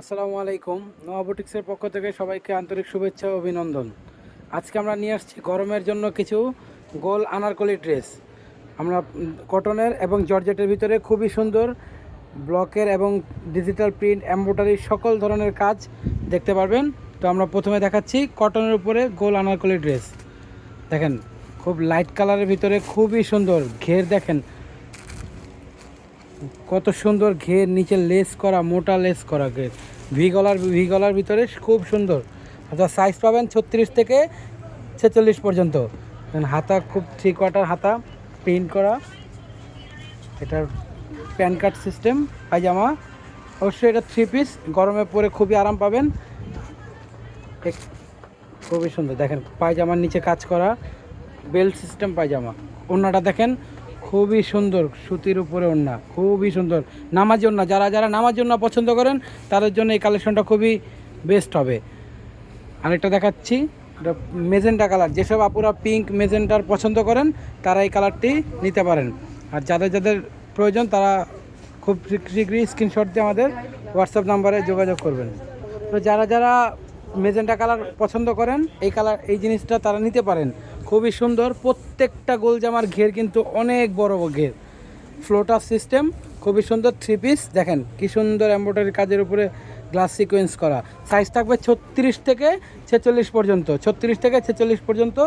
আসসালামু আলাইকুম। নোয়া বুটিক্সের পক্ষ থেকে সবাইকে আন্তরিক শুভেচ্ছা ও অভিনন্দন। আজকে আমরা নিয়ে আসছি গরমের জন্য কিছু গোল আনারকলি ড্রেস। আমরা কটনের এবং জর্জেটের ভিতরে খুবই সুন্দর ব্লকের এবং ডিজিটাল প্রিন্ট এমব্রয়ডারি সকল ধরনের কাজ দেখতে পারবেন। তো আমরা প্রথমে দেখাচ্ছি কটনের উপরে গোল আনারকলি ড্রেস। দেখেন খুব লাইট কালারের ভিতরে খুবই সুন্দর ঘের, দেখেন কত সুন্দর ঘের, নিচে লেস করা, মোটা লেস করা ঘের, ভি গলার ভিতরে খুব সুন্দর। আচ্ছা, সাইজ পাবেন 36 থেকে 46 পর্যন্ত। হাতা খুব 3/4 হাতা প্রিন্ট করা, এটার প্যান কাট সিস্টেম পায়জামা। অবশ্যই এটা 3 পিস, গরমে পরে খুবই আরাম পাবেন। খুবই সুন্দর, দেখেন পায়জামার নিচে কাজ করা বেল্ট সিস্টেম পায়জামা। ওড়নাটা দেখেন খুবই সুন্দর, সুতির উপরে ওড়না, খুবই সুন্দর নামাজি ওড়না। যারা যারা নামাজি ওড়না পছন্দ করেন তাদের জন্য এই কালেকশনটা খুবই বেস্ট হবে। আরেকটা দেখাচ্ছি, এটা মেজেন্টা কালার। যেসব আপুরা পিঙ্ক মেজেন্টার পছন্দ করেন তারা এই কালারটি নিতে পারেন। আর যাদের যাদের প্রয়োজন তারা খুব শীঘ্রই স্ক্রিনশট দিয়ে আমাদের হোয়াটসঅ্যাপ নাম্বারে যোগাযোগ করবেন। তো যারা যারা মেজেন্টা কালার পছন্দ করেন এই জিনিসটা তারা নিতে পারেন। খুবই সুন্দর, প্রত্যেকটা গোল জামার ঘের কিন্তু অনেক বড় ঘের, ফ্লোটার সিস্টেম, খুবই সুন্দর 3 পিস। দেখেন কি সুন্দর এমব্রয়ডারি কাজের উপরে গ্লাস সিকোয়েন্স করা। সাইজ থাকবে 36 থেকে 46 পর্যন্ত, 36 থেকে 46 পর্যন্ত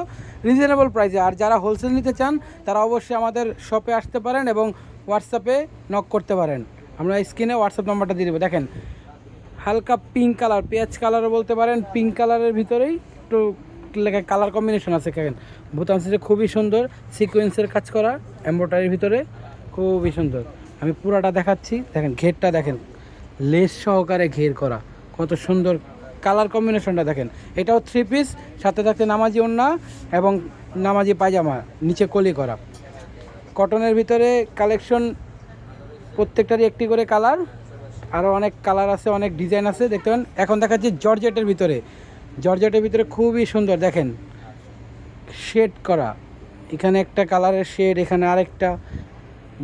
রিজনেবল প্রাইসে। আর যারা হোলসেল নিতে চান তারা অবশ্যই আমাদের শপে আসতে পারেন এবং হোয়াটসঅ্যাপে নক করতে পারেন। আমরা স্ক্রিনে হোয়াটসঅ্যাপ নাম্বারটা দিয়ে দেবো। দেখেন হালকা পিঙ্ক কালার, পেঁয়াজ কালারও বলতে পারেন, পিঙ্ক কালারের ভিতরেই একটু কালার কম্বিনেশন আছে। দেখেন বোতাম সিটে খুবই সুন্দর সিকোয়েন্সের কাজ করা, এমব্রয়ডারির ভিতরে খুবই সুন্দর। আমি পুরাটা দেখাচ্ছি, দেখেন ঘেরটা দেখেন, লেস সহকারে ঘের করা, কত সুন্দর কালার কম্বিনেশনটা দেখেন। এটাও 3 পিস, সাথে থাকতে নামাজি ওড়না এবং নামাজি পায়জামা, নিচে কলি করা। কটনের ভিতরে কালেকশন প্রত্যেকটারই একটি করে কালার, আরও অনেক কালার আছে, অনেক ডিজাইন আছে, দেখতে পান। এখন দেখাচ্ছি জর্জেটের ভিতরে। জর্জেটের ভিতরে খুবই সুন্দর, দেখেন শেড করা, এখানে একটা কালারের শেড, এখানে আরেকটা,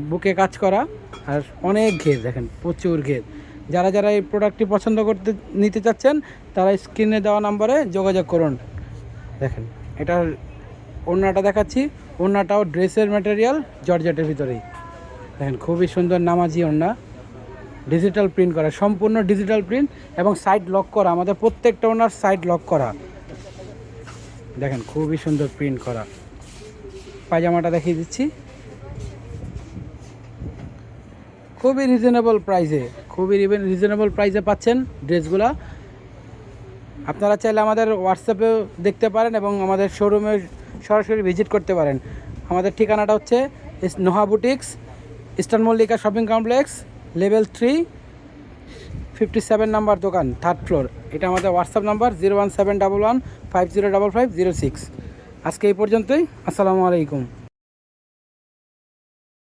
বুকে কাজ করা, আর অনেক ঘের, দেখেন প্রচুর ঘের। যারা যারা এই প্রোডাক্টটি পছন্দ নিতে চাচ্ছেন তারা স্ক্রিনে দেওয়া নাম্বারে যোগাযোগ করুন। দেখেন এটার ওড়নাটা দেখাচ্ছি, ওড়নাটাও ড্রেসের ম্যাটেরিয়াল, জর্জেটের ভিতরেই। দেখেন খুবই সুন্দর নামাজি ওড়না, ডিজিটাল প্রিন্ট করা, সম্পূর্ণ ডিজিটাল প্রিন্ট এবং সাইড লক করা। আমাদের প্রত্যেকটা ওনার সাইড লক করা, দেখেন খুবই সুন্দর প্রিন্ট করা। পায়জামাটা দেখিয়ে দিচ্ছি, খুবই রিজনেবল প্রাইসে পাচ্ছেন ড্রেসগুলা। আপনারা চাইলে আমাদের হোয়াটসঅ্যাপেও দেখতে পারেন এবং আমাদের শোরুমে সরাসরি ভিজিট করতে পারেন। আমাদের ঠিকানাটা হচ্ছে Noha boutiques, eastern Mallika shopping complex, level 3, 57 number দোকান, 3rd ফ্লোর। এটা আমাদের হোয়াটসঅ্যাপ নাম্বার 01711505506। আজকে এই পর্যন্তই। আসসালামু আলাইকুম।